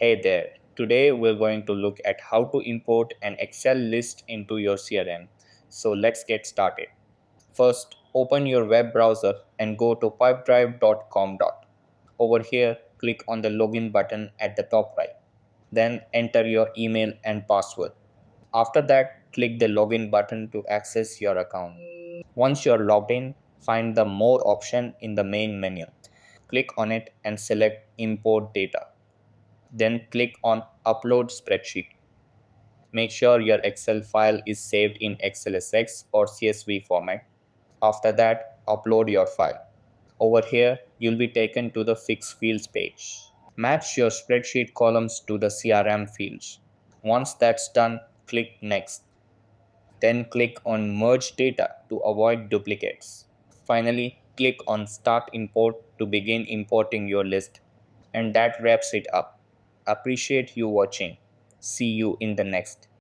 Hey there. Today we're going to look at how to import an Excel list into your CRM. So let's get started. First, open your web browser and go to pipedrive.com. Over here, click on the login button at the top right. Then enter your email and password. After that, click the login button to access your account. Once you're logged in, find the More option in the main menu. Click on it and select Import Data. Then click on Upload Spreadsheet. Make sure your Excel file is saved in XLSX or CSV format. After that, upload your file. Over here, you'll be taken to the Fix Fields page. Match your spreadsheet columns to the CRM fields. Once that's done, click Next. Then click on Merge Data to avoid duplicates. Finally, click on Start Import to begin importing your list. And that wraps it up. Appreciate you watching. See you in the next.